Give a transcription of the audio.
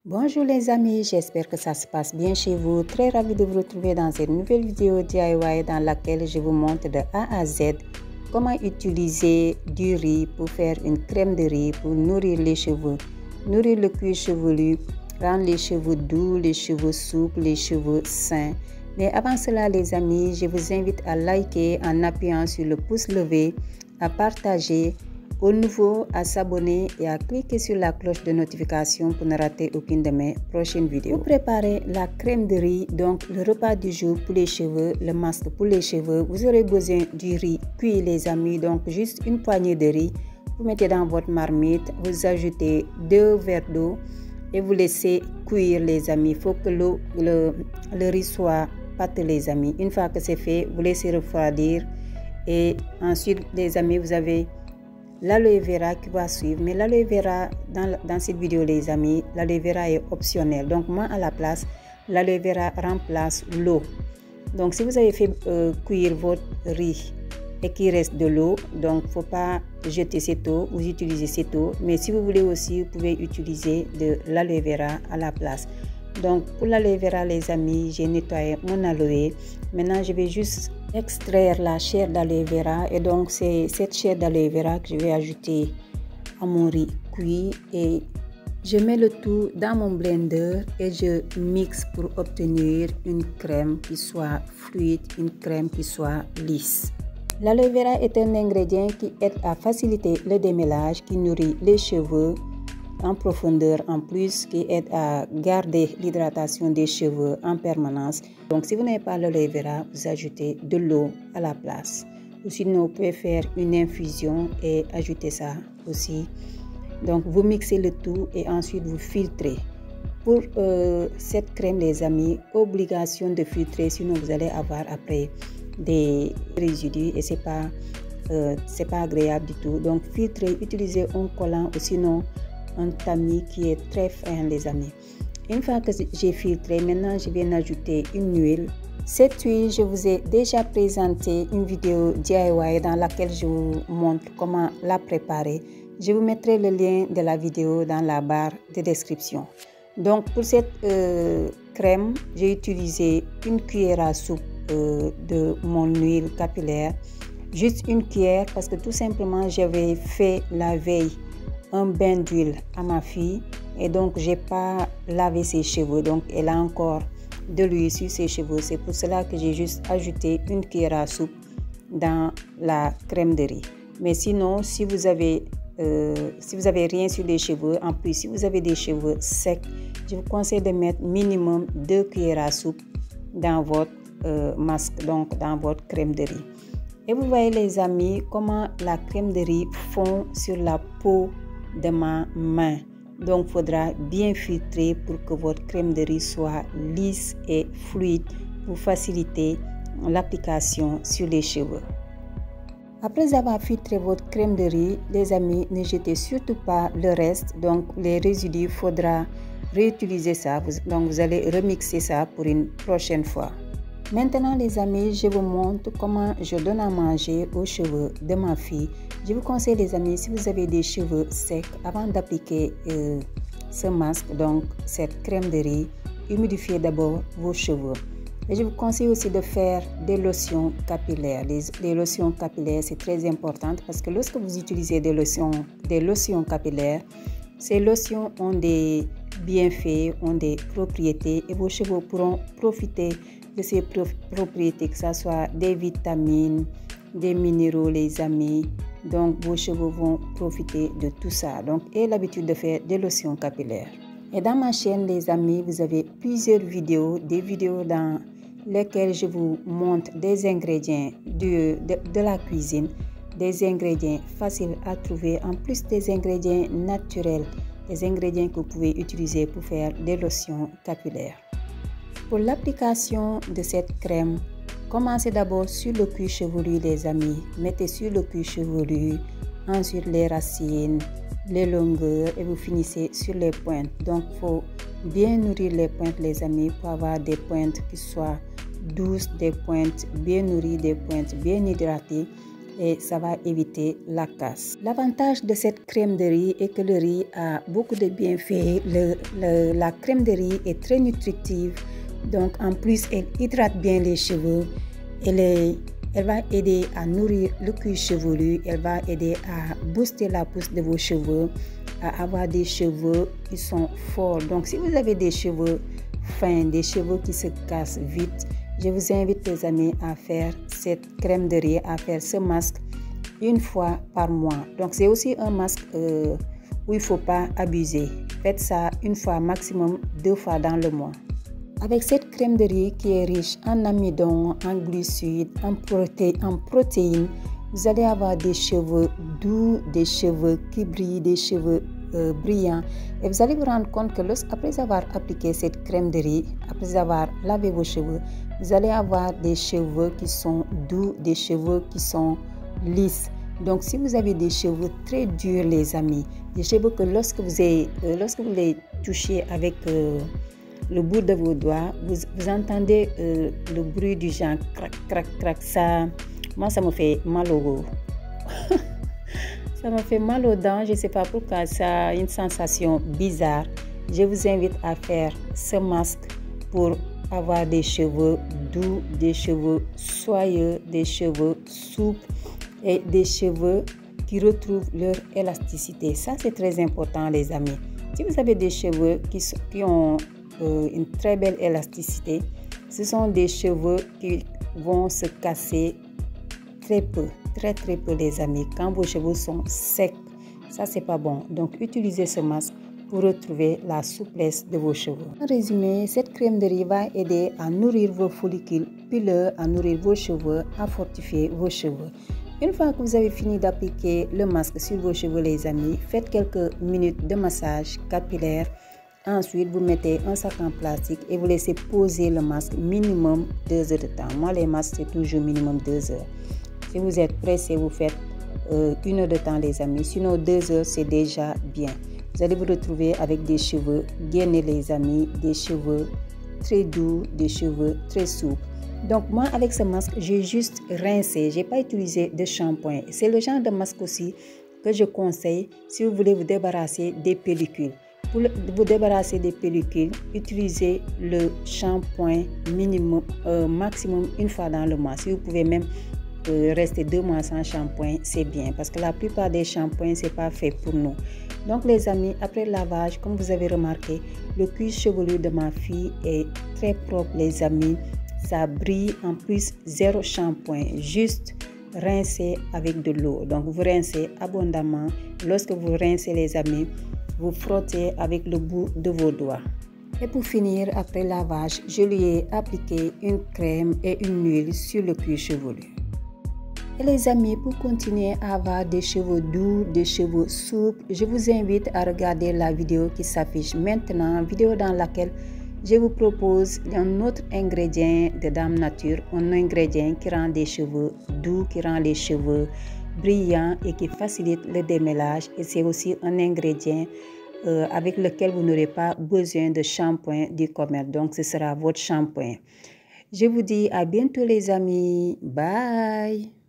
Bonjour les amis, j'espère que ça se passe bien chez vous. Très ravi de vous retrouver dans cette nouvelle vidéo DIY dans laquelle je vous montre de A à Z comment utiliser du riz pour faire une crème de riz pour nourrir les cheveux, nourrir le cuir chevelu, rendre les cheveux doux, les cheveux souples, les cheveux sains. Mais avant cela les amis, je vous invite à liker en appuyant sur le pouce levé, à partager, aux nouveaux à s'abonner et à cliquer sur la cloche de notification pour ne rater aucune de mes prochaines vidéos. Pour préparer la crème de riz, donc le repas du jour pour les cheveux, le masque pour les cheveux, vous aurez besoin du riz cuit les amis, donc juste une poignée de riz. Vous mettez dans votre marmite, vous ajoutez 2 verres d'eau et vous laissez cuire les amis. Il faut que le riz soit pâteux les amis. Une fois que c'est fait, vous laissez refroidir et ensuite les amis, vous avez l'aloe vera qui va suivre. Mais l'aloe vera, dans cette vidéo les amis, l'aloe vera est optionnel. Donc moi à la place, l'aloe vera remplace l'eau. Donc si vous avez fait cuire votre riz et qu'il reste de l'eau, donc il ne faut pas jeter cette eau, vous utilisez cette eau. Mais si vous voulez aussi, vous pouvez utiliser de l'aloe vera à la place. Donc pour l'aloe vera les amis, j'ai nettoyé mon aloe. Maintenant je vais juste extraire la chair d'aloe vera et donc c'est cette chair d'aloe vera que je vais ajouter à mon riz cuit et je mets le tout dans mon blender et je mixe pour obtenir une crème qui soit fluide, une crème qui soit lisse. L'aloe vera est un ingrédient qui aide à faciliter le démêlage, qui nourrit les cheveux en profondeur, en plus qui aide à garder l'hydratation des cheveux en permanence. Donc si vous n'avez pas l'aloe vera, vous ajoutez de l'eau à la place. Ou sinon vous pouvez faire une infusion et ajouter ça aussi. Donc vous mixez le tout et ensuite vous filtrez. Pour cette crème les amis, obligation de filtrer, sinon vous allez avoir après des résidus et c'est pas agréable du tout. Donc filtrez, utilisez un collant ou sinon un tamis qui est très fin les amis. Une fois que j'ai filtré, maintenant je viens ajouter une huile. Cette huile, je vous ai déjà présenté une vidéo DIY dans laquelle je vous montre comment la préparer. Je vous mettrai le lien de la vidéo dans la barre de description. Donc pour cette crème, j'ai utilisé une cuillère à soupe de mon huile capillaire. Juste une cuillère parce que tout simplement j'avais fait la veille un bain d'huile à ma fille et donc j'ai pas lavé ses cheveux, donc elle a encore de l'huile sur ses cheveux. C'est pour cela que j'ai juste ajouté une cuillère à soupe dans la crème de riz. Mais sinon si vous avez rien sur les cheveux, en plus si vous avez des cheveux secs, je vous conseille de mettre minimum 2 cuillères à soupe dans votre masque, donc dans votre crème de riz. Et vous voyez les amis comment la crème de riz fond sur la peau de ma main. Donc il faudra bien filtrer pour que votre crème de riz soit lisse et fluide pour faciliter l'application sur les cheveux. Après avoir filtré votre crème de riz, les amis, ne jetez surtout pas le reste. Donc les résidus, il faudra réutiliser ça. Donc vous allez remixer ça pour une prochaine fois. Maintenant les amis, je vous montre comment je donne à manger aux cheveux de ma fille. Je vous conseille les amis, si vous avez des cheveux secs, avant d'appliquer ce masque, donc cette crème de riz, humidifiez d'abord vos cheveux. Et je vous conseille aussi de faire des lotions capillaires. Les lotions capillaires, c'est très important parce que lorsque vous utilisez des lotions capillaires, ces lotions ont des bienfaits, ont des propriétés et vos cheveux pourront profiter de ces propriétés, que ce soit des vitamines, des minéraux les amis. Donc vos cheveux vont profiter de tout ça. Donc ayez l'habitude de faire des lotions capillaires. Et dans ma chaîne les amis, vous avez plusieurs vidéos, des vidéos dans lesquelles je vous montre des ingrédients de la cuisine, des ingrédients faciles à trouver, en plus des ingrédients naturels, des ingrédients que vous pouvez utiliser pour faire des lotions capillaires. Pour l'application de cette crème, commencez d'abord sur le cuir chevelu les amis. Mettez sur le cuir chevelu, ensuite les racines, les longueurs et vous finissez sur les pointes. Donc il faut bien nourrir les pointes les amis pour avoir des pointes qui soient douces, des pointes bien nourries, des pointes bien hydratées. et ça va éviter la casse. L'avantage de cette crème de riz est que le riz a beaucoup de bienfaits. La crème de riz est très nutritive, donc en plus elle hydrate bien les cheveux. Elle va aider à nourrir le cuir chevelu, elle va aider à booster la pousse de vos cheveux, à avoir des cheveux qui sont forts. Donc si vous avez des cheveux fins, des cheveux qui se cassent vite, je vous invite les amis à faire cette crème de riz, à faire ce masque une fois par mois. Donc c'est aussi un masque où il ne faut pas abuser. Faites ça une fois maximum 2 fois dans le mois. Avec cette crème de riz qui est riche en amidon, en glucides, en protéines, vous allez avoir des cheveux doux, des cheveux qui brillent, des cheveux brillants. Et vous allez vous rendre compte que après avoir appliqué cette crème de riz, après avoir lavé vos cheveux, vous allez avoir des cheveux qui sont doux, des cheveux qui sont lisses. Donc si vous avez des cheveux très durs les amis, des cheveux que lorsque vous les touchez avec le bout de vos doigts, vous entendez le bruit du genre crac, crac, crac. Ça, moi, ça me fait mal au ça me fait mal aux dents. Je ne sais pas pourquoi, ça a une sensation bizarre. Je vous invite à faire ce masque pour avoir des cheveux doux, des cheveux soyeux, des cheveux souples et des cheveux qui retrouvent leur élasticité. Ça, c'est très important, les amis. Si vous avez des cheveux qui ont une très belle élasticité, ce sont des cheveux qui vont se casser très peu, très peu les amis. Quand vos cheveux sont secs, ça c'est pas bon. Donc utilisez ce masque pour retrouver la souplesse de vos cheveux. En résumé, cette crème de riz va aider à nourrir vos follicules pileux, à nourrir vos cheveux, à fortifier vos cheveux. Une fois que vous avez fini d'appliquer le masque sur vos cheveux les amis, faites quelques minutes de massage capillaire. Ensuite, vous mettez un sac en plastique et vous laissez poser le masque minimum 2 heures de temps. Moi, les masques, c'est toujours minimum 2 heures. Si vous êtes pressé, vous faites 1 heure de temps, les amis. Sinon, 2 heures, c'est déjà bien. Vous allez vous retrouver avec des cheveux gainés, les amis, des cheveux très doux, des cheveux très souples. Donc, moi, avec ce masque, j'ai juste rincé. Je n'ai pas utilisé de shampoing. C'est le genre de masque aussi que je conseille si vous voulez vous débarrasser des pellicules. Pour vous débarrasser des pellicules, utilisez le shampoing maximum une fois dans le mois. Si vous pouvez même rester 2 mois sans shampoing, c'est bien parce que la plupart des shampoings, ce n'est pas fait pour nous. Donc les amis, après le lavage, comme vous avez remarqué, le cuir chevelu de ma fille est très propre les amis. Ça brille, en plus 0 shampoing, juste rincé avec de l'eau. Donc vous rincez abondamment. Lorsque vous rincez les amis, vous frottez avec le bout de vos doigts. Et pour finir, après lavage, je lui ai appliqué une crème et une huile sur le cuir chevelu. Et les amis, pour continuer à avoir des cheveux doux, des cheveux souples, je vous invite à regarder la vidéo qui s'affiche maintenant, vidéo dans laquelle je vous propose un autre ingrédient de Dame Nature, un ingrédient qui rend des cheveux doux, qui rend les cheveux brillants et qui facilite le démêlage. Et c'est aussi un ingrédient avec lequel vous n'aurez pas besoin de shampoing du commerce. Donc, ce sera votre shampoing. Je vous dis à bientôt les amis. Bye!